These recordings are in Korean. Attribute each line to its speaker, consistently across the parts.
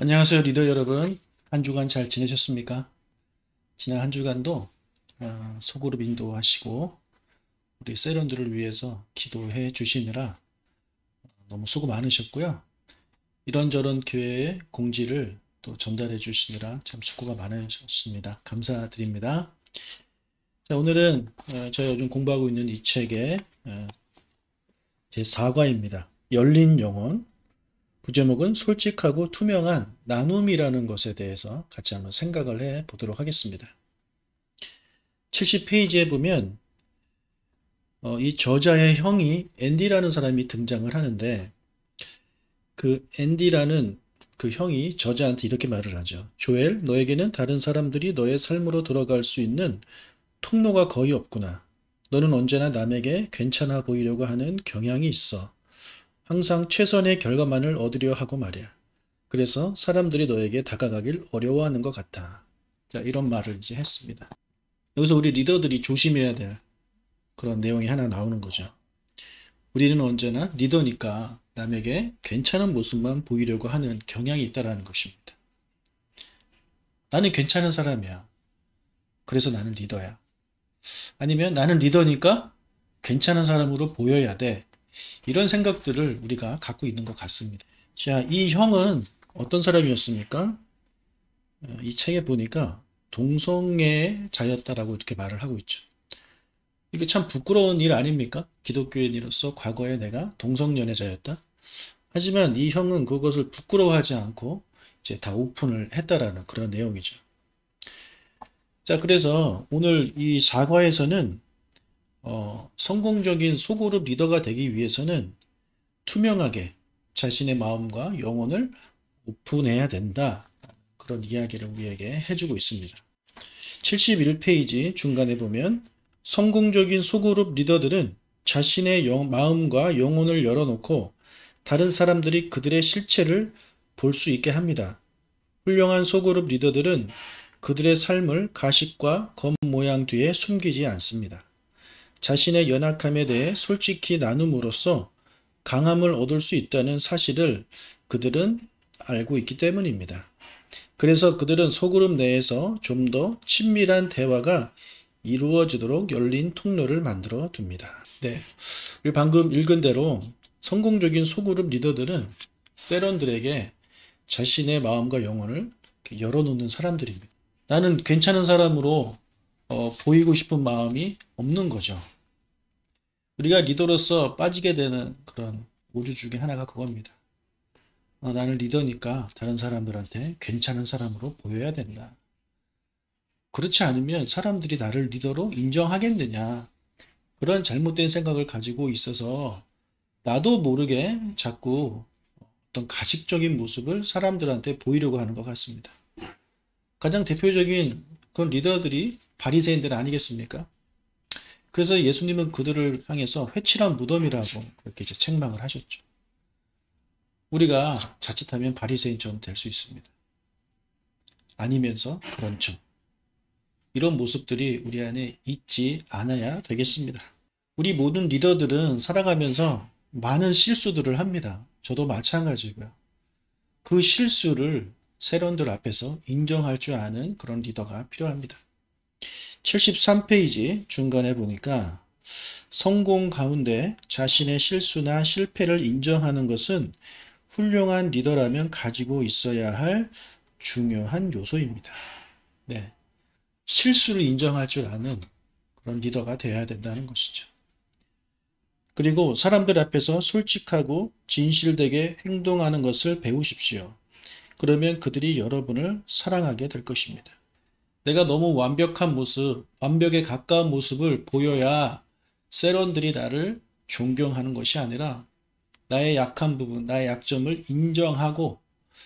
Speaker 1: 안녕하세요, 리더 여러분. 한 주간 잘 지내셨습니까? 지난 한 주간도 소그룹 인도하시고 우리 세런들을 위해서 기도해 주시느라 너무 수고 많으셨고요. 이런저런 교회의 공지를 또 전달해 주시느라 참 수고가 많으셨습니다. 감사드립니다. 자, 오늘은 제가 요즘 공부하고 있는 이 책의 제 4과입니다. 열린 영혼. 부제목은 솔직하고 투명한 나눔이라는 것에 대해서 같이 한번 생각을 해 보도록 하겠습니다. 70페이지에 보면 이 저자의 형이 앤디라는 사람이 등장을 하는데, 그 앤디라는 그 형이 저자한테 이렇게 말을 하죠. 조엘, 너에게는 다른 사람들이 너의 삶으로 들어갈 수 있는 통로가 거의 없구나. 너는 언제나 남에게 괜찮아 보이려고 하는 경향이 있어. 항상 최선의 결과만을 얻으려 하고 말이야. 그래서 사람들이 너에게 다가가길 어려워하는 것 같아. 자, 이런 말을 이제 했습니다. 여기서 우리 리더들이 조심해야 될 그런 내용이 하나 나오는 거죠. 우리는 언제나 리더니까 남에게 괜찮은 모습만 보이려고 하는 경향이 있다는 것입니다. 나는 괜찮은 사람이야. 그래서 나는 리더야. 아니면 나는 리더니까 괜찮은 사람으로 보여야 돼. 이런 생각들을 우리가 갖고 있는 것 같습니다. 자, 이 형은 어떤 사람이었습니까? 이 책에 보니까 동성애자였다라고 이렇게 말을 하고 있죠. 이게 참 부끄러운 일 아닙니까? 기독교인으로서 과거에 내가 동성연애자였다. 하지만 이 형은 그것을 부끄러워하지 않고 이제 다 오픈을 했다라는 그런 내용이죠. 자, 그래서 오늘 이 사과에서는 성공적인 소그룹 리더가 되기 위해서는 투명하게 자신의 마음과 영혼을 오픈해야 된다. 그런 이야기를 우리에게 해주고 있습니다. 71페이지 중간에 보면 성공적인 소그룹 리더들은 자신의 마음과 영혼을 열어놓고 다른 사람들이 그들의 실체를 볼 수 있게 합니다. 훌륭한 소그룹 리더들은 그들의 삶을 가식과 겉모양 뒤에 숨기지 않습니다. 자신의 연약함에 대해 솔직히 나눔으로써 강함을 얻을 수 있다는 사실을 그들은 알고 있기 때문입니다. 그래서 그들은 소그룹 내에서 좀 더 친밀한 대화가 이루어지도록 열린 통로를 만들어 둡니다. 네, 우리 방금 읽은 대로 성공적인 소그룹 리더들은 세런들에게 자신의 마음과 영혼을 열어놓는 사람들입니다. 나는 괜찮은 사람으로 보이고 싶은 마음이 없는 거죠. 우리가 리더로서 빠지게 되는 그런 오류 중에 하나가 그겁니다. 나는 리더니까 다른 사람들한테 괜찮은 사람으로 보여야 된다. 그렇지 않으면 사람들이 나를 리더로 인정하겠느냐. 그런 잘못된 생각을 가지고 있어서 나도 모르게 자꾸 어떤 가식적인 모습을 사람들한테 보이려고 하는 것 같습니다. 가장 대표적인 그런 리더들이 바리새인들 아니겠습니까? 그래서 예수님은 그들을 향해서 회칠한 무덤이라고 그렇게 이제 책망을 하셨죠. 우리가 자칫하면 바리새인처럼 될 수 있습니다. 아니면서 그런 척. 이런 모습들이 우리 안에 있지 않아야 되겠습니다. 우리 모든 리더들은 살아가면서 많은 실수들을 합니다. 저도 마찬가지고요. 그 실수를 세런들 앞에서 인정할 줄 아는 그런 리더가 필요합니다. 73페이지 중간에 보니까 성공 가운데 자신의 실수나 실패를 인정하는 것은 훌륭한 리더라면 가지고 있어야 할 중요한 요소입니다. 네, 실수를 인정할 줄 아는 그런 리더가 되어야 된다는 것이죠. 그리고 사람들 앞에서 솔직하고 진실되게 행동하는 것을 배우십시오. 그러면 그들이 여러분을 사랑하게 될 것입니다. 내가 너무 완벽한 모습, 완벽에 가까운 모습을 보여야 세런들이 나를 존경하는 것이 아니라 나의 약한 부분, 나의 약점을 인정하고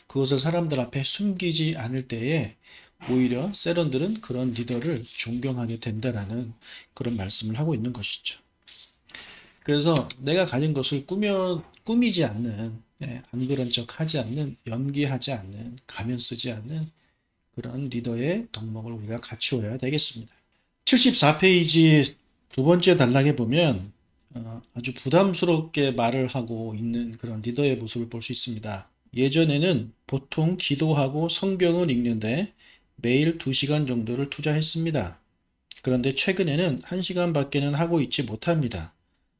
Speaker 1: 그것을 사람들 앞에 숨기지 않을 때에 오히려 세런들은 그런 리더를 존경하게 된다라는 그런 말씀을 하고 있는 것이죠. 그래서 내가 가진 것을 꾸미지 않는, 안 그런 척 하지 않는, 연기하지 않는, 가면 쓰지 않는 그런 리더의 덕목을 우리가 갖추어야 되겠습니다. 74페이지 두 번째 단락에 보면 아주 부담스럽게 말을 하고 있는 그런 리더의 모습을 볼 수 있습니다. 예전에는 보통 기도하고 성경을 읽는데 매일 2시간 정도를 투자했습니다. 그런데 최근에는 1시간밖에는 하고 있지 못합니다.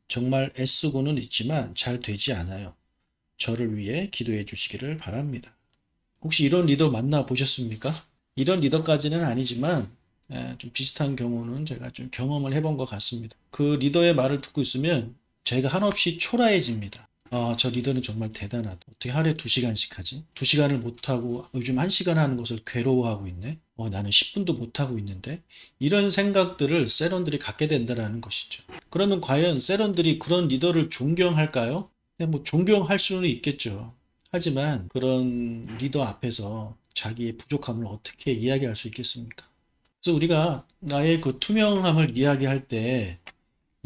Speaker 1: 정말 애쓰고는 있지만 잘 되지 않아요. 저를 위해 기도해 주시기를 바랍니다. 혹시 이런 리더 만나보셨습니까? 이런 리더까지는 아니지만 좀 비슷한 경우는 제가 좀 경험을 해본 것 같습니다. 그 리더의 말을 듣고 있으면 제가 한없이 초라해집니다. 저 리더는 정말 대단하다. 어떻게 하루에 2시간씩 하지? 2시간을 못하고 요즘 1시간 하는 것을 괴로워하고 있네? 나는 10분도 못하고 있는데? 이런 생각들을 세런들이 갖게 된다는 것이죠. 그러면 과연 세런들이 그런 리더를 존경할까요? 뭐 존경할 수는 있겠죠. 하지만 그런 리더 앞에서 자기의 부족함을 어떻게 이야기할 수 있겠습니까? 그래서 우리가 나의 그 투명함을 이야기할 때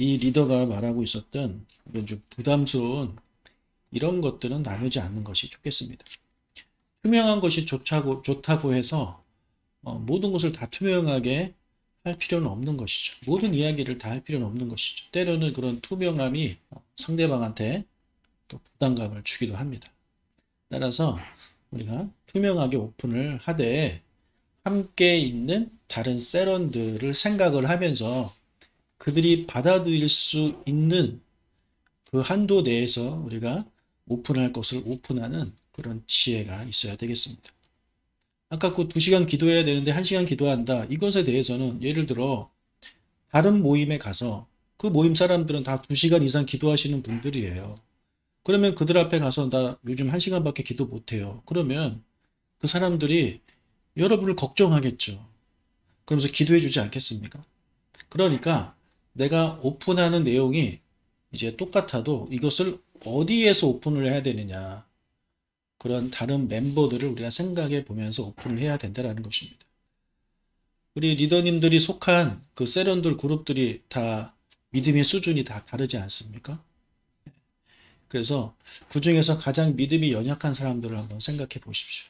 Speaker 1: 이 리더가 말하고 있었던 이런 좀 부담스러운 이런 것들은 나누지 않는 것이 좋겠습니다. 투명한 것이 좋다고 해서 모든 것을 다 투명하게 할 필요는 없는 것이죠. 모든 이야기를 다 할 필요는 없는 것이죠. 때로는 그런 투명함이 상대방한테 또 부담감을 주기도 합니다. 따라서 우리가 투명하게 오픈을 하되 함께 있는 다른 세런들을 생각을 하면서 그들이 받아들일 수 있는 그 한도 내에서 우리가 오픈할 것을 오픈하는 그런 지혜가 있어야 되겠습니다. 아까 그 2시간 기도해야 되는데 1시간 기도한다. 이것에 대해서는 예를 들어 다른 모임에 가서 그 모임 사람들은 다 2시간 이상 기도하시는 분들이에요. 그러면 그들 앞에 가서 나 요즘 1시간밖에 기도 못해요. 그러면 그 사람들이 여러분을 걱정하겠죠. 그러면서 기도해 주지 않겠습니까? 그러니까 내가 오픈하는 내용이 이제 똑같아도 이것을 어디에서 오픈을 해야 되느냐. 그런 다른 멤버들을 우리가 생각해 보면서 오픈을 해야 된다는 것입니다. 우리 리더님들이 속한 그 세련들 그룹들이 다 믿음의 수준이 다 다르지 않습니까? 그래서 그 중에서 가장 믿음이 연약한 사람들을 한번 생각해 보십시오.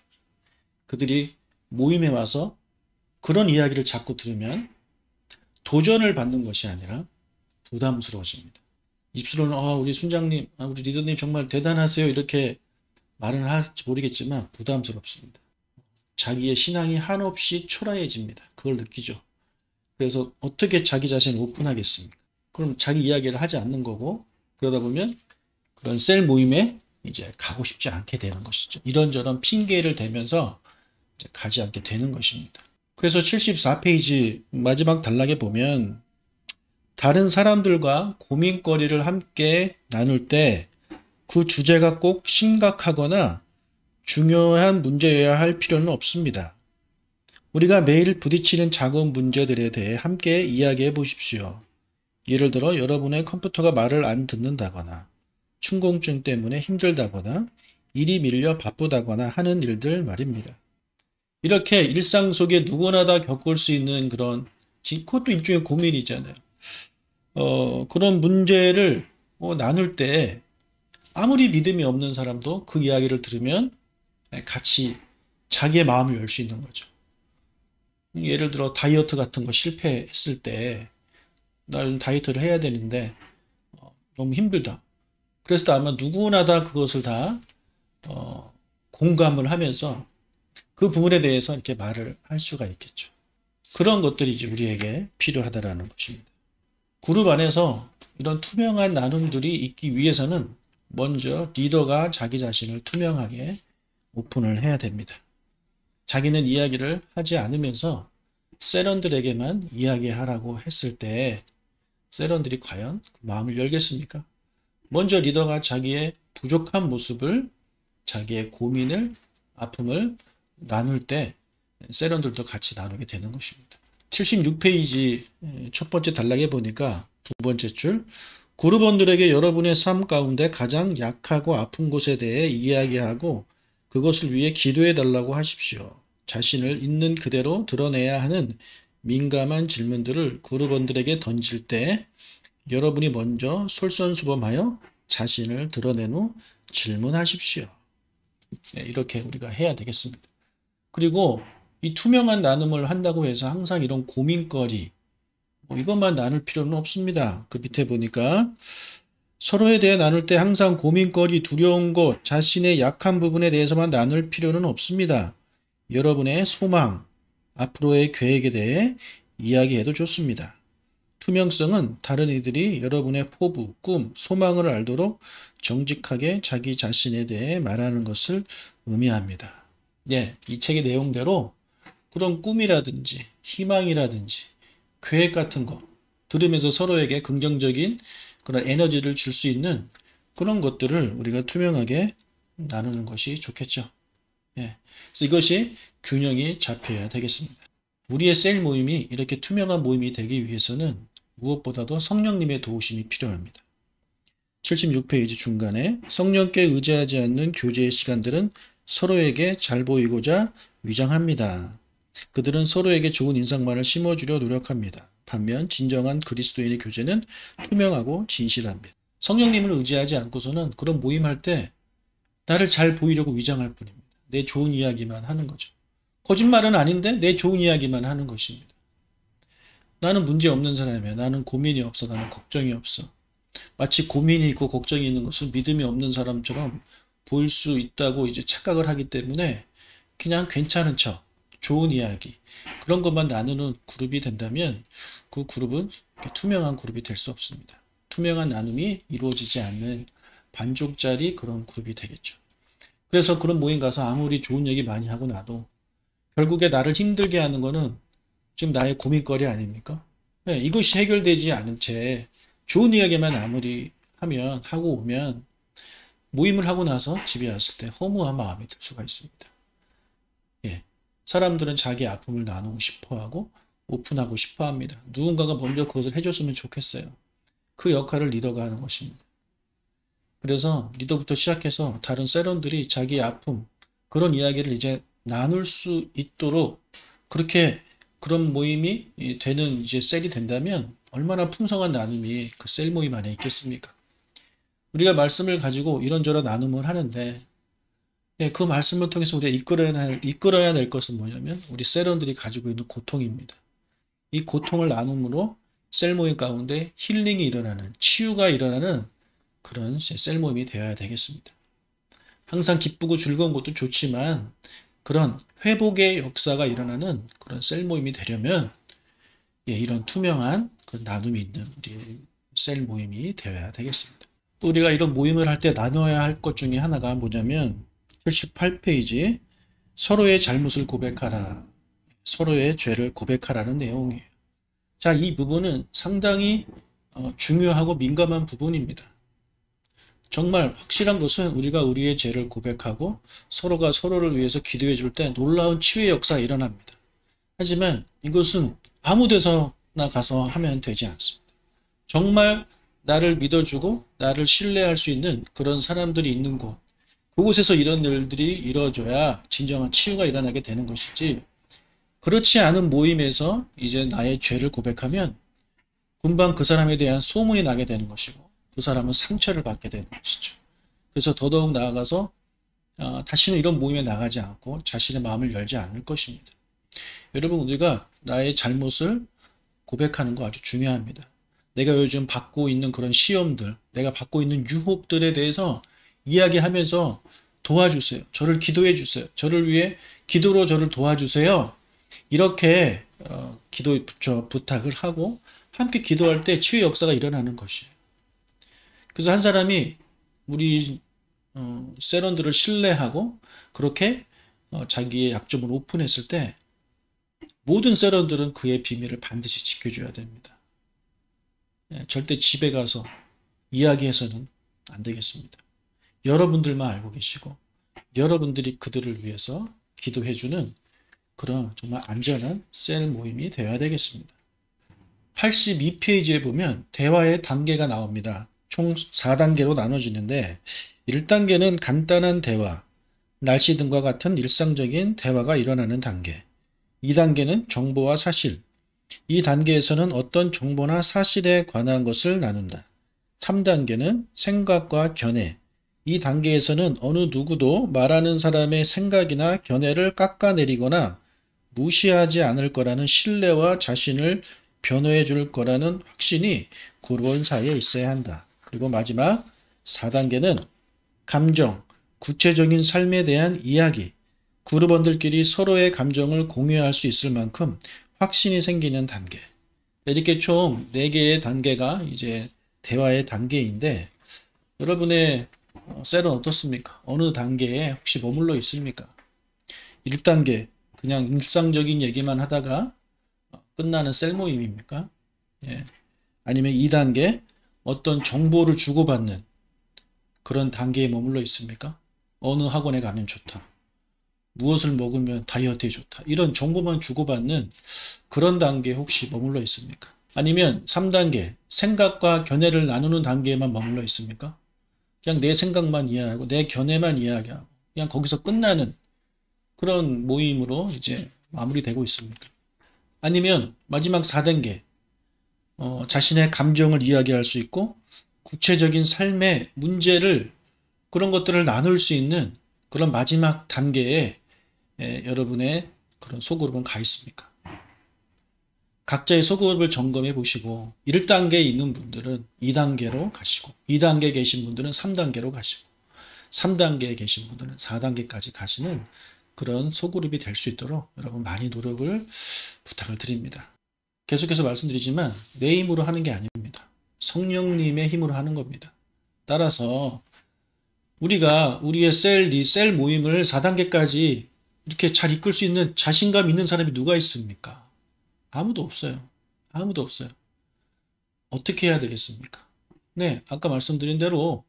Speaker 1: 그들이 모임에 와서 그런 이야기를 자꾸 들으면 도전을 받는 것이 아니라 부담스러워집니다. 입술로는 우리 순장님, 우리 리더님 정말 대단하세요 이렇게 말은 할지 모르겠지만 부담스럽습니다. 자기의 신앙이 한없이 초라해집니다. 그걸 느끼죠. 그래서 어떻게 자기 자신을 오픈하겠습니까? 그럼 자기 이야기를 하지 않는 거고 그러다 보면 그런 셀 모임에 이제 가고 싶지 않게 되는 것이죠. 이런저런 핑계를 대면서 이제 가지 않게 되는 것입니다. 그래서 74페이지 마지막 단락에 보면 다른 사람들과 고민거리를 함께 나눌 때 그 주제가 꼭 심각하거나 중요한 문제여야 할 필요는 없습니다. 우리가 매일 부딪히는 작은 문제들에 대해 함께 이야기해 보십시오. 예를 들어 여러분의 컴퓨터가 말을 안 듣는다거나 충곤증 때문에 힘들다거나 일이 밀려 바쁘다거나 하는 일들 말입니다. 이렇게 일상 속에 누구나 다 겪을 수 있는 그것도 일종의 고민이잖아요. 그런 문제를 나눌 때 아무리 믿음이 없는 사람도 그 이야기를 들으면 같이 자기의 마음을 열 수 있는 거죠. 예를 들어 다이어트 같은 거 실패했을 때 나 요즘 다이어트를 해야 되는데 너무 힘들다. 그래서 아마 누구나 다 그것을 다 공감을 하면서 그 부분에 대해서 이렇게 말을 할 수가 있겠죠. 그런 것들이 이제 우리에게 필요하다라는 것입니다. 그룹 안에서 이런 투명한 나눔들이 있기 위해서는 먼저 리더가 자기 자신을 투명하게 오픈을 해야 됩니다. 자기는 이야기를 하지 않으면서 세런들에게만 이야기하라고 했을 때 세런들이 과연 그 마음을 열겠습니까? 먼저 리더가 자기의 부족한 모습을, 자기의 고민을, 아픔을 나눌 때 세런들도 같이 나누게 되는 것입니다. 76페이지 첫 번째 단락에 보니까 두 번째 줄 그룹원들에게 여러분의 삶 가운데 가장 약하고 아픈 곳에 대해 이야기하고 그것을 위해 기도해 달라고 하십시오. 자신을 있는 그대로 드러내야 하는 민감한 질문들을 그룹원들에게 던질 때 여러분이 먼저 솔선수범하여 자신을 드러낸 후 질문하십시오. 이렇게 우리가 해야 되겠습니다. 그리고 이 투명한 나눔을 한다고 해서 항상 이런 고민거리 이것만 나눌 필요는 없습니다. 그 밑에 보니까 서로에 대해 나눌 때 항상 고민거리, 두려운 것, 자신의 약한 부분에 대해서만 나눌 필요는 없습니다. 여러분의 소망, 앞으로의 계획에 대해 이야기해도 좋습니다. 투명성은 다른 이들이 여러분의 포부, 꿈, 소망을 알도록 정직하게 자기 자신에 대해 말하는 것을 의미합니다. 예, 이 책의 내용대로 그런 꿈이라든지 희망이라든지 계획 같은 거 들으면서 서로에게 긍정적인 그런 에너지를 줄 수 있는 그런 것들을 우리가 투명하게 나누는 것이 좋겠죠. 예. 그래서 이것이 균형이 잡혀야 되겠습니다. 우리의 셀 모임이 이렇게 투명한 모임이 되기 위해서는 무엇보다도 성령님의 도우심이 필요합니다. 76페이지 중간에 성령께 의지하지 않는 교제의 시간들은 서로에게 잘 보이고자 위장합니다. 그들은 서로에게 좋은 인상만을 심어주려 노력합니다. 반면 진정한 그리스도인의 교제는 투명하고 진실합니다. 성령님을 의지하지 않고서는 그런 모임할 때 나를 잘 보이려고 위장할 뿐입니다. 내 좋은 이야기만 하는 거죠. 거짓말은 아닌데 내 좋은 이야기만 하는 것입니다. 나는 문제 없는 사람이야. 나는 고민이 없어. 나는 걱정이 없어. 마치 고민이 있고 걱정이 있는 것은 믿음이 없는 사람처럼 보일 수 있다고 이제 착각을 하기 때문에 그냥 괜찮은 척, 좋은 이야기, 그런 것만 나누는 그룹이 된다면 그 그룹은 투명한 그룹이 될 수 없습니다. 투명한 나눔이 이루어지지 않는 반쪽짜리 그런 그룹이 되겠죠. 그래서 그런 모임 가서 아무리 좋은 얘기 많이 하고 나도 결국에 나를 힘들게 하는 거는 지금 나의 고민거리 아닙니까? 네, 이것이 해결되지 않은 채 좋은 이야기만 아무리 하고 오면 모임을 하고 나서 집에 왔을 때 허무한 마음이 들 수가 있습니다. 예, 사람들은 자기 아픔을 나누고 싶어하고 오픈하고 싶어합니다. 누군가가 먼저 그것을 해줬으면 좋겠어요. 그 역할을 리더가 하는 것입니다. 그래서 리더부터 시작해서 다른 세런들이 자기 아픔, 그런 이야기를 이제 나눌 수 있도록 그렇게 그런 모임이 되는 이제 셀이 된다면 얼마나 풍성한 나눔이 그 셀 모임 안에 있겠습니까? 우리가 말씀을 가지고 이런저런 나눔을 하는데 그 말씀을 통해서 우리가 이끌어야 될 것은 뭐냐면 우리 셀원들이 가지고 있는 고통입니다. 이 고통을 나눔으로 셀 모임 가운데 힐링이 일어나는, 치유가 일어나는 그런 셀 모임이 되어야 되겠습니다. 항상 기쁘고 즐거운 것도 좋지만 그런 회복의 역사가 일어나는 그런 셀 모임이 되려면 이런 투명한 그런 나눔이 있는 우리 셀 모임이 되어야 되겠습니다. 또 우리가 이런 모임을 할 때 나눠야 할 것 중에 하나가 뭐냐면 78페이지 서로의 잘못을 고백하라. 서로의 죄를 고백하라는 내용이에요. 자, 이 부분은 상당히 중요하고 민감한 부분입니다. 정말 확실한 것은 우리가 우리의 죄를 고백하고 서로가 서로를 위해서 기도해 줄 때 놀라운 치유의 역사가 일어납니다. 하지만 이것은 아무 데서나 가서 하면 되지 않습니다. 정말 나를 믿어주고 나를 신뢰할 수 있는 그런 사람들이 있는 곳, 그곳에서 이런 일들이 이루어져야 진정한 치유가 일어나게 되는 것이지, 그렇지 않은 모임에서 이제 나의 죄를 고백하면 금방 그 사람에 대한 소문이 나게 되는 것이고 그 사람은 상처를 받게 되는 것이죠. 그래서 더더욱 나아가서 다시는 이런 모임에 나가지 않고 자신의 마음을 열지 않을 것입니다. 여러분, 우리가 나의 잘못을 고백하는 거 아주 중요합니다. 내가 요즘 받고 있는 그런 시험들, 내가 받고 있는 유혹들에 대해서 이야기하면서 도와주세요. 저를 기도해 주세요. 저를 위해 기도로 저를 도와주세요. 이렇게 부탁을 하고 함께 기도할 때 치유 역사가 일어나는 것이에요. 그래서 한 사람이 우리 세런들을 신뢰하고 그렇게 자기의 약점을 오픈했을 때 모든 세런들은 그의 비밀을 반드시 지켜줘야 됩니다. 절대 집에 가서 이야기해서는 안 되겠습니다. 여러분들만 알고 계시고 여러분들이 그들을 위해서 기도해주는 그런 정말 안전한 셀 모임이 되어야 되겠습니다. 82페이지에 보면 대화의 단계가 나옵니다. 총 4단계로 나눠지는데 1단계는 간단한 대화, 날씨 등과 같은 일상적인 대화가 일어나는 단계. 2단계는 정보와 사실. 이 단계에서는 어떤 정보나 사실에 관한 것을 나눈다. 3단계는 생각과 견해. 이 단계에서는 어느 누구도 말하는 사람의 생각이나 견해를 깎아내리거나 무시하지 않을 거라는 신뢰와 자신을 변호해 줄 거라는 확신이 그룹원 사이에 있어야 한다. 그리고 마지막 4단계는 감정, 구체적인 삶에 대한 이야기, 그룹원들끼리 서로의 감정을 공유할 수 있을 만큼 확신이 생기는 단계. 이렇게 총 4개의 단계가 이제 대화의 단계인데 여러분의 셀은 어떻습니까? 어느 단계에 혹시 머물러 있습니까? 1단계 그냥 일상적인 얘기만 하다가 끝나는 셀 모임입니까? 예. 아니면 2단계 어떤 정보를 주고받는 그런 단계에 머물러 있습니까? 어느 학원에 가면 좋다. 무엇을 먹으면 다이어트에 좋다. 이런 정보만 주고받는 그런 단계에 혹시 머물러 있습니까? 아니면 3단계 생각과 견해를 나누는 단계에만 머물러 있습니까? 그냥 내 생각만 이해하고 내 견해만 이야기하고 그냥 거기서 끝나는 그런 모임으로 이제 마무리되고 있습니까? 아니면 마지막 4단계 자신의 감정을 이야기할 수 있고 구체적인 삶의 문제를 그런 것들을 나눌 수 있는 그런 마지막 단계에 여러분의 그런 소그룹은 가 있습니까? 각자의 소그룹을 점검해 보시고 1단계에 있는 분들은 2단계로 가시고 2단계에 계신 분들은 3단계로 가시고 3단계에 계신 분들은 4단계까지 가시는 그런 소그룹이 될 수 있도록 여러분 많이 노력을 부탁을 드립니다. 계속해서 말씀드리지만 내 힘으로 하는 게 아닙니다. 성령님의 힘으로 하는 겁니다. 따라서 우리가 우리의 셀 모임을 4단계까지 이렇게 잘 이끌 수 있는 자신감 있는 사람이 누가 있습니까? 아무도 없어요. 아무도 없어요. 어떻게 해야 되겠습니까? 네, 아까 말씀드린 대로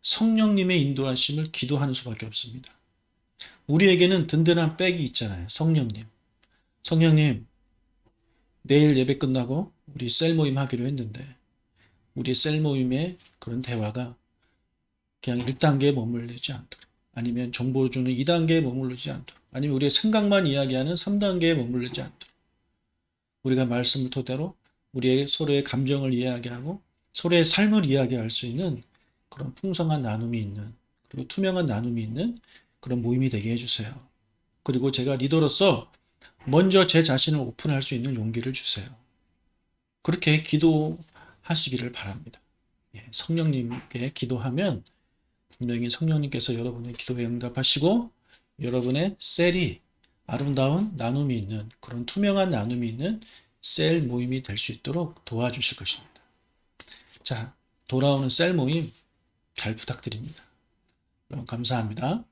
Speaker 1: 성령님의 인도하심을 기도하는 수밖에 없습니다. 우리에게는 든든한 백이 있잖아요. 성령님. 성령님, 내일 예배 끝나고 우리 셀 모임 하기로 했는데 우리 셀 모임의 그런 대화가 그냥 1단계에 머물르지 않도록 아니면 정보를 주는 2단계에 머물르지 않도록 아니면 우리의 생각만 이야기하는 3단계에 머물르지 않도록 우리가 말씀을 토대로 우리의 서로의 감정을 이야기하고 서로의 삶을 이야기할 수 있는 그런 풍성한 나눔이 있는 그리고 투명한 나눔이 있는 그런 모임이 되게 해주세요. 그리고 제가 리더로서 먼저 제 자신을 오픈할 수 있는 용기를 주세요. 그렇게 기도하시기를 바랍니다. 성령님께 기도하면 분명히 성령님께서 여러분의 기도에 응답하시고 여러분의 셀이 아름다운 나눔이 있는 그런 투명한 나눔이 있는 셀 모임이 될 수 있도록 도와주실 것입니다. 자, 돌아오는 셀 모임 잘 부탁드립니다. 여러분 감사합니다.